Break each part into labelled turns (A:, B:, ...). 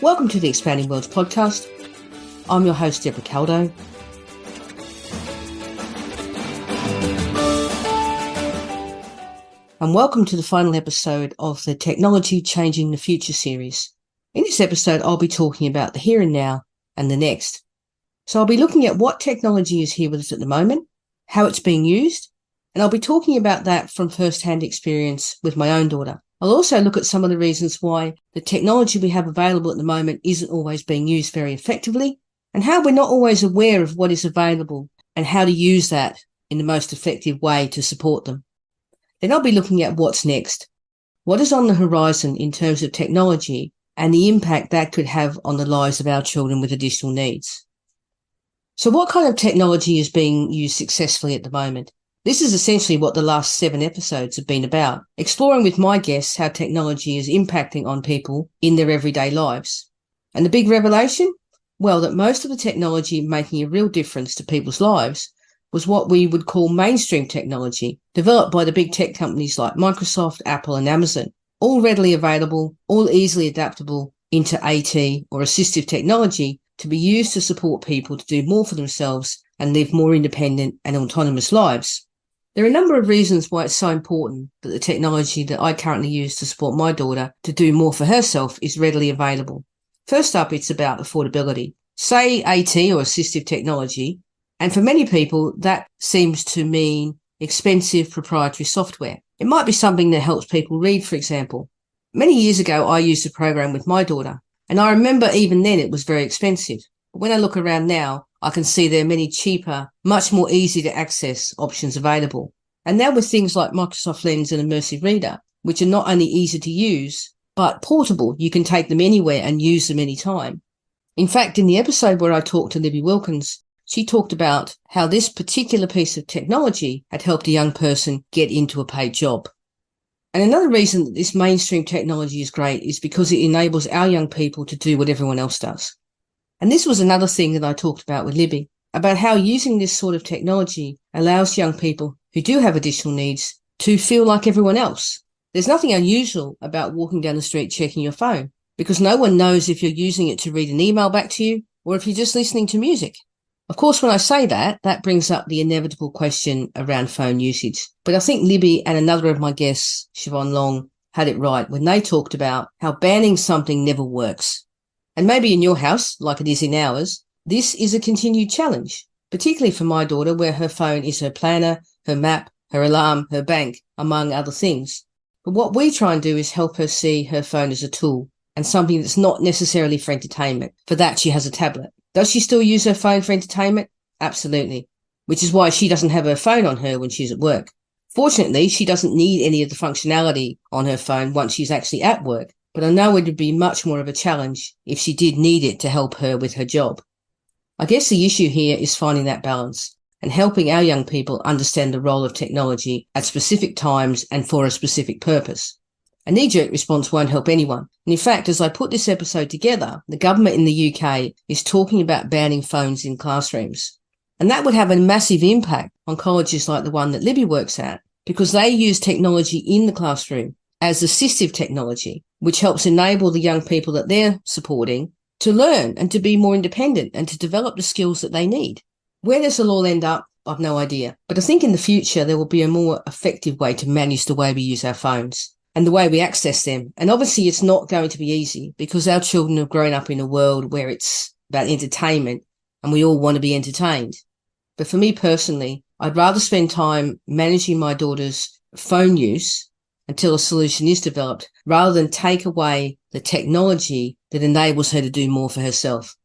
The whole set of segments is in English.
A: Welcome to the Expanding Worlds podcast. I'm your host, Deborah Caldo. And welcome to the final episode of the Technology Changing the Future series. In this episode, I'll be talking about the here and now and the next. So I'll be looking at what technology is here with us at the moment, how it's being used, and I'll be talking about that from first-hand experience with my own daughter. I'll also look at some of the reasons why the technology we have available at the moment isn't always being used very effectively, and how we're not always aware of what is available and how to use that in the most effective way to support them. Then I'll be looking at what's next. What is on the horizon in terms of technology and the impact that could have on the lives of our children with additional needs. So what kind of technology is being used successfully at the moment? This is essentially what the last 7 episodes have been about, exploring with my guests how technology is impacting on people in their everyday lives. And the big revelation? Well, that most of the technology making a real difference to people's lives was what we would call mainstream technology, developed by the big tech companies like Microsoft, Apple, and Amazon, all readily available, all easily adaptable into AT or assistive technology to be used to support people to do more for themselves and live more independent and autonomous lives. There are a number of reasons why it's so important that the technology that I currently use to support my daughter to do more for herself is readily available. First up, it's about affordability. Say AT or assistive technology, and for many people, that seems to mean expensive proprietary software. It might be something that helps people read, for example. Many years ago, I used a program with my daughter, and I remember even then it was very expensive. But when I look around now, I can see there are many cheaper, much more easy to access options available. And now with things like Microsoft Lens and Immersive Reader, which are not only easy to use, but portable, you can take them anywhere and use them anytime. In fact, in the episode where I talked to Libby Wilkins, she talked about how this particular piece of technology had helped a young person get into a paid job. And another reason that this mainstream technology is great is because it enables our young people to do what everyone else does. And this was another thing that I talked about with Libby, about how using this sort of technology allows young people who do have additional needs to feel like everyone else. There's nothing unusual about walking down the street checking your phone, because no one knows if you're using it to read an email back to you or if you're just listening to music. Of course, when I say that, that brings up the inevitable question around phone usage. But I think Libby and another of my guests, Siobhan Long, had it right when they talked about how banning something never works. And maybe in your house, like it is in ours, this is a continued challenge, particularly for my daughter, where her phone is her planner, her map, her alarm, her bank, among other things. But what we try and do is help her see her phone as a tool and something that's not necessarily for entertainment. For that, she has a tablet. Does she still use her phone for entertainment? Absolutely. Which is why she doesn't have her phone on her when she's at work. Fortunately, she doesn't need any of the functionality on her phone once she's actually at work. But I know it would be much more of a challenge if she did need it to help her with her job. I guess the issue here is finding that balance and helping our young people understand the role of technology at specific times and for a specific purpose. A knee-jerk response won't help anyone. And in fact, as I put this episode together, the government in the UK is talking about banning phones in classrooms. And that would have a massive impact on colleges like the one that Libby works at, because they use technology in the classroom as assistive technology, which helps enable the young people that they're supporting to learn and to be more independent and to develop the skills that they need. Where this will all end up, I've no idea. But I think in the future, there will be a more effective way to manage the way we use our phones and the way we access them. And obviously it's not going to be easy because our children have grown up in a world where it's about entertainment and we all want to be entertained. But for me personally, I'd rather spend time managing my daughter's phone use until a solution is developed rather than take away the technology that enables her to do more for herself.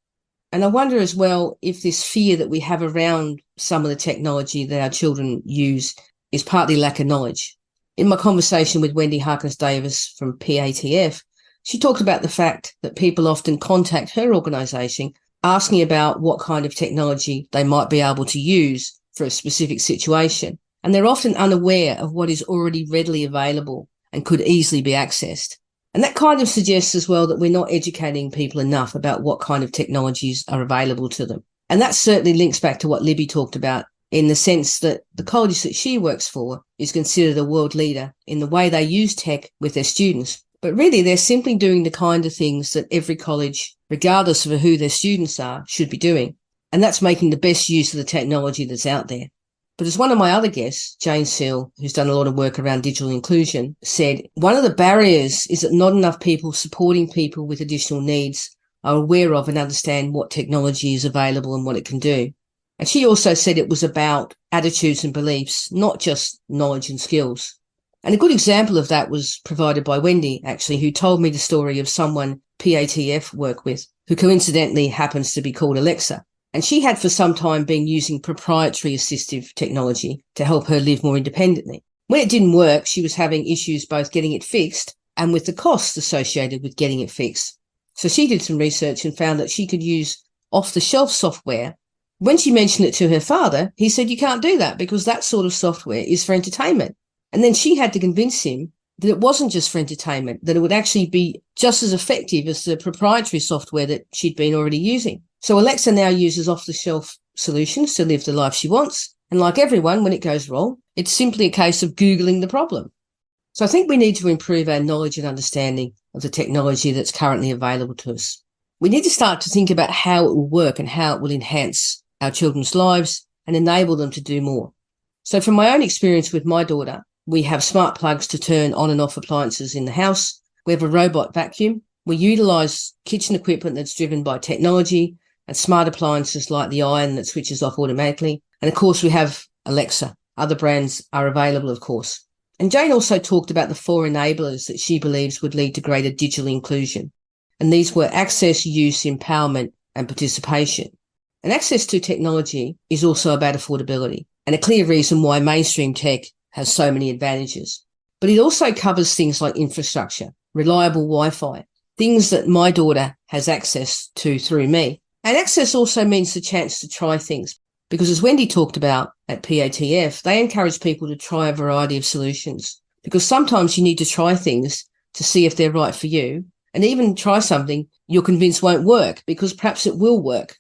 A: And I wonder as well if this fear that we have around some of the technology that our children use is partly lack of knowledge. In my conversation with Wendy Harkins-Davis from PATF, she talked about the fact that people often contact her organisation asking about what kind of technology they might be able to use for a specific situation. And they're often unaware of what is already readily available and could easily be accessed. And that kind of suggests as well that we're not educating people enough about what kind of technologies are available to them. And that certainly links back to what Libby talked about in the sense that the college that she works for is considered a world leader in the way they use tech with their students, But really, they're simply doing the kind of things that every college, regardless of who their students are, should be doing. And that's making the best use of the technology that's out there. But as one of my other guests, Jane Seal, who's done a lot of work around digital inclusion, said, one of the barriers is that not enough people supporting people with additional needs are aware of and understand what technology is available and what it can do. And she also said it was about attitudes and beliefs, not just knowledge and skills. And a good example of that was provided by Wendy, actually, who told me the story of someone PATF work with, who coincidentally happens to be called Alexa. And she had for some time been using proprietary assistive technology to help her live more independently. When it didn't work, she was having issues both getting it fixed and with the costs associated with getting it fixed. So she did some research and found that she could use off-the-shelf software. When she mentioned it to her father, he said, you can't do that because that sort of software is for entertainment. And then she had to convince him that it wasn't just for entertainment, that it would actually be just as effective as the proprietary software that she'd been already using. So Alexa now uses off-the-shelf solutions to live the life she wants. And like everyone, when it goes wrong, it's simply a case of Googling the problem. So I think we need to improve our knowledge and understanding of the technology that's currently available to us. We need to start to think about how it will work and how it will enhance our children's lives and enable them to do more. So from my own experience with my daughter, we have smart plugs to turn on and off appliances in the house. We have a robot vacuum. We utilise kitchen equipment that's driven by technology and smart appliances like the iron that switches off automatically. And of course, we have Alexa. Other brands are available, of course. And Jane also talked about the 4 enablers that she believes would lead to greater digital inclusion. And these were access, use, empowerment, and participation. And access to technology is also about affordability and a clear reason why mainstream tech has so many advantages. But it also covers things like infrastructure, reliable Wi-Fi, things that my daughter has access to through me. And access also means the chance to try things, because as Wendy talked about at PATF, they encourage people to try a variety of solutions, because sometimes you need to try things to see if they're right for you, and even try something you're convinced won't work because perhaps it will work.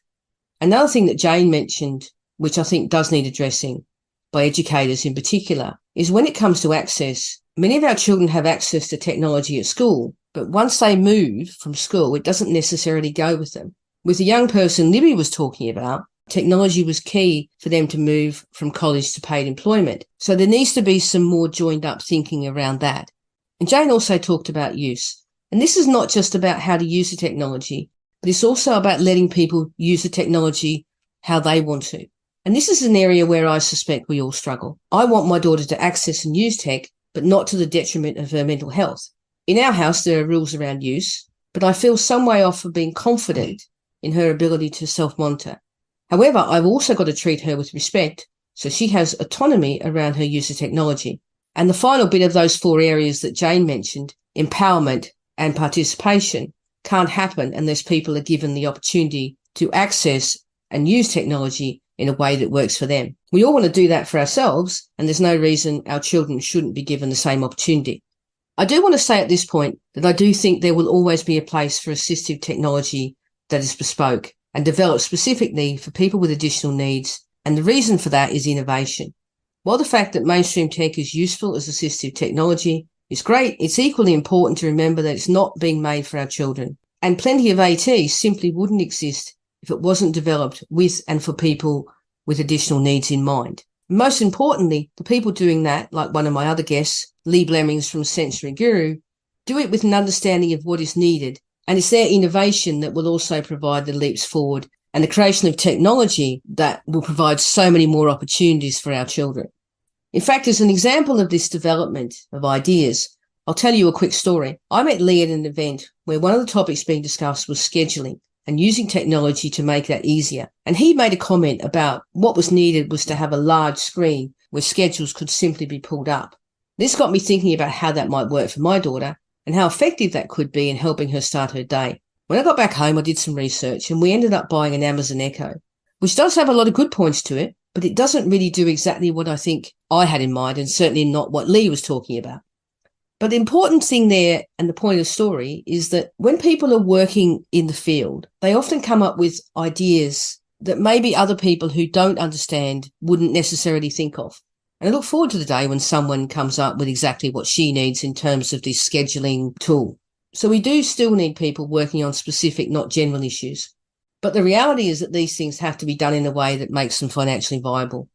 A: Another thing that Jane mentioned, which I think does need addressing by educators in particular, is when it comes to access, many of our children have access to technology at school, but once they move from school, it doesn't necessarily go with them. With the young person Libby was talking about, technology was key for them to move from college to paid employment. So there needs to be some more joined up thinking around that. And Jane also talked about use. And this is not just about how to use the technology, but it's also about letting people use the technology how they want to. And this is an area where I suspect we all struggle. I want my daughter to access and use tech, but not to the detriment of her mental health. In our house, there are rules around use, but I feel some way off of being confident in her ability to self-monitor. However, I've also got to treat her with respect so she has autonomy around her use of technology. And the final bit of those 4 areas that Jane mentioned, empowerment and participation, can't happen unless people are given the opportunity to access and use technology in a way that works for them. We all want to do that for ourselves, and there's no reason our children shouldn't be given the same opportunity. I do want to say at this point that I do think there will always be a place for assistive technology that is bespoke and developed specifically for people with additional needs, and the reason for that is innovation. While the fact that mainstream tech is useful as assistive technology is great, it's equally important to remember that it's not being made for our children, and plenty of AT simply wouldn't exist if it wasn't developed with and for people with additional needs in mind. Most importantly, the people doing that, like one of my other guests, Lee Blemmings from Sensory Guru, do it with an understanding of what is needed. And it's their innovation that will also provide the leaps forward and the creation of technology that will provide so many more opportunities for our children. In fact, as an example of this development of ideas, I'll tell you a quick story. I met Lee at an event where one of the topics being discussed was scheduling and using technology to make that easier. And he made a comment about what was needed was to have a large screen where schedules could simply be pulled up. This got me thinking about how that might work for my daughter and how effective that could be in helping her start her day. When I got back home, I did some research and we ended up buying an Amazon Echo, which does have a lot of good points to it, but it doesn't really do exactly what I think I had in mind, and certainly not what Lee was talking about. But the important thing there, and the point of the story, is that when people are working in the field, they often come up with ideas that maybe other people who don't understand wouldn't necessarily think of. And I look forward to the day when someone comes up with exactly what she needs in terms of this scheduling tool. So we do still need people working on specific, not general issues. But the reality is that these things have to be done in a way that makes them financially viable.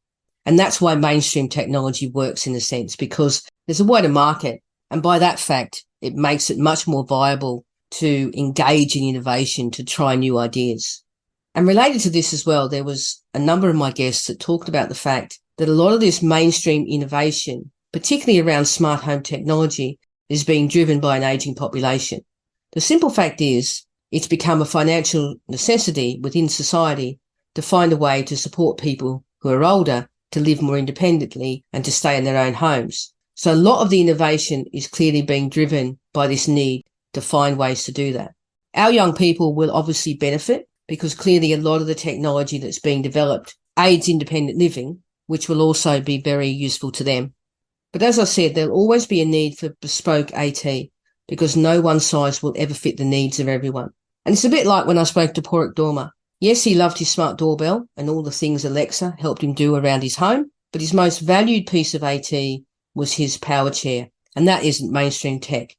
A: And that's why mainstream technology works in a sense, because there's a wider market. And by that fact, it makes it much more viable to engage in innovation, to try new ideas. And related to this as well, there was a number of my guests that talked about the fact that a lot of this mainstream innovation, particularly around smart home technology, is being driven by an aging population. The simple fact is it's become a financial necessity within society to find a way to support people who are older to live more independently and to stay in their own homes. So a lot of the innovation is clearly being driven by this need to find ways to do that. Our young people will obviously benefit because clearly a lot of the technology that's being developed aids independent living, which will also be very useful to them. But as I said, there'll always be a need for bespoke AT because no one size will ever fit the needs of everyone. And it's a bit like when I spoke to Porrick Dormer. Yes, he loved his smart doorbell and all the things Alexa helped him do around his home, but his most valued piece of AT was his power chair, and that isn't mainstream tech.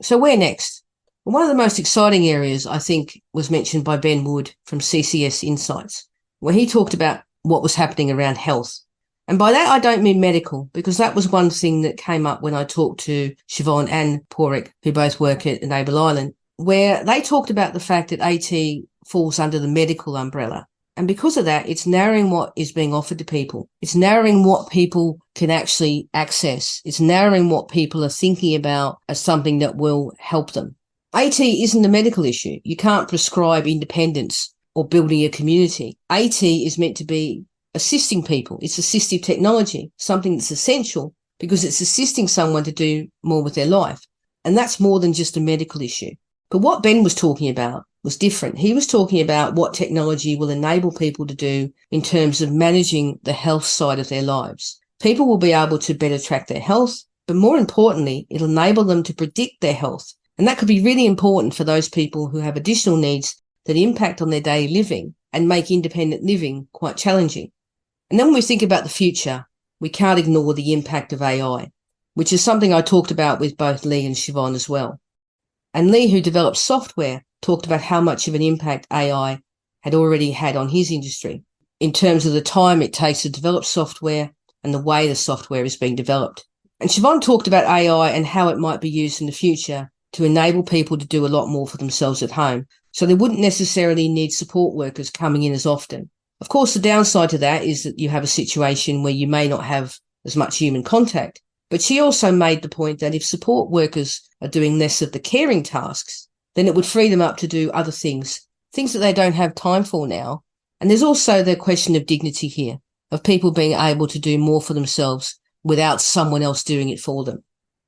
A: So where next? Well, one of the most exciting areas, I think, was mentioned by Ben Wood from CCS Insights, where he talked about what was happening around health. And by that, I don't mean medical, because that was one thing that came up when I talked to Siobhan and Porrick, who both work at Enable Island, where they talked about the fact that AT falls under the medical umbrella. And because of that, it's narrowing what is being offered to people. It's narrowing what people can actually access. It's narrowing what people are thinking about as something that will help them. AT isn't a medical issue. You can't prescribe independence or building a community. AT is meant to be assisting people. It's assistive technology, something that's essential because it's assisting someone to do more with their life. And that's more than just a medical issue. But what Ben was talking about was different. He was talking about what technology will enable people to do in terms of managing the health side of their lives. People will be able to better track their health, but more importantly, it'll enable them to predict their health. And that could be really important for those people who have additional needs that impact on their daily living and make independent living quite challenging. And then when we think about the future, we can't ignore the impact of AI, which is something I talked about with both Lee and Siobhan as well. And Lee, who developed software, talked about how much of an impact AI had already had on his industry in terms of the time it takes to develop software and the way the software is being developed. And Siobhan talked about AI and how it might be used in the future to enable people to do a lot more for themselves at home. So they wouldn't necessarily need support workers coming in as often. Of course, the downside to that is that you have a situation where you may not have as much human contact. But she also made the point that if support workers are doing less of the caring tasks, then it would free them up to do other things that they don't have time for now. And there's also the question of dignity here, of people being able to do more for themselves without someone else doing it for them.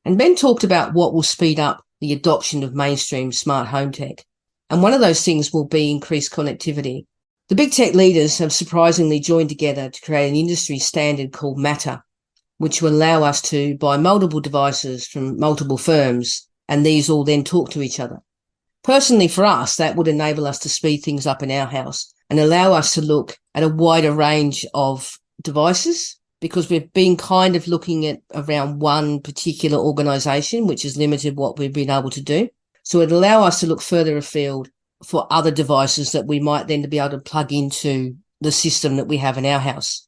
A: And Ben talked about what will speed up the adoption of mainstream smart home tech. And one of those things will be increased connectivity. The big tech leaders have surprisingly joined together to create an industry standard called Matter, which will allow us to buy multiple devices from multiple firms, and these all then talk to each other. Personally, for us, that would enable us to speed things up in our house and allow us to look at a wider range of devices, because we've been kind of looking at around one particular organisation, which has limited what we've been able to do. So it'd allow us to look further afield for other devices that we might then be able to plug into the system that we have in our house.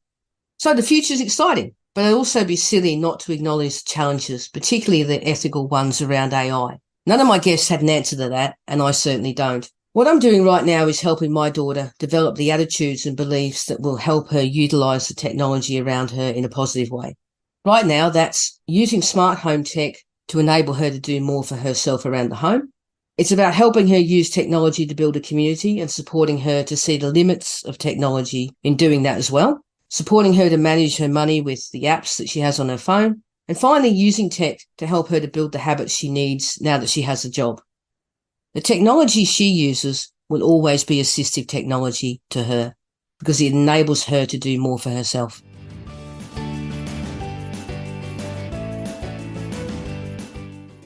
A: So the future is exciting. But I'd also be silly not to acknowledge the challenges, particularly the ethical ones around AI. None of my guests had an answer to that, and I certainly don't. What I'm doing right now is helping my daughter develop the attitudes and beliefs that will help her utilise the technology around her in a positive way. Right now, that's using smart home tech to enable her to do more for herself around the home. It's about helping her use technology to build a community and supporting her to see the limits of technology in doing that as well. Supporting her to manage her money with the apps that she has on her phone, and finally using tech to help her to build the habits she needs now that she has a job. The technology she uses will always be assistive technology to her because it enables her to do more for herself.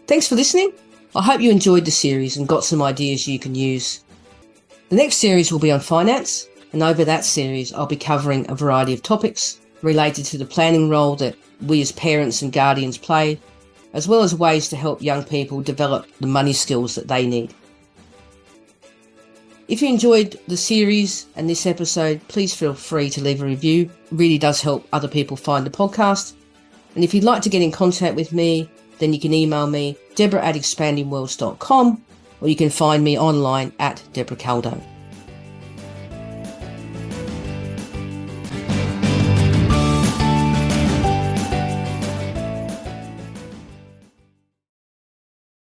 A: Thanks for listening. I hope you enjoyed the series and got some ideas you can use. The next series will be on finance. And over that series, I'll be covering a variety of topics, related to the planning role that we as parents and guardians play, as well as ways to help young people develop the money skills that they need. If you enjoyed the series and this episode, please feel free to leave a review. It really does help other people find the podcast. And if you'd like to get in contact with me, then you can email me, deborah@expandingworlds.com, or you can find me online at Deborah Caldo.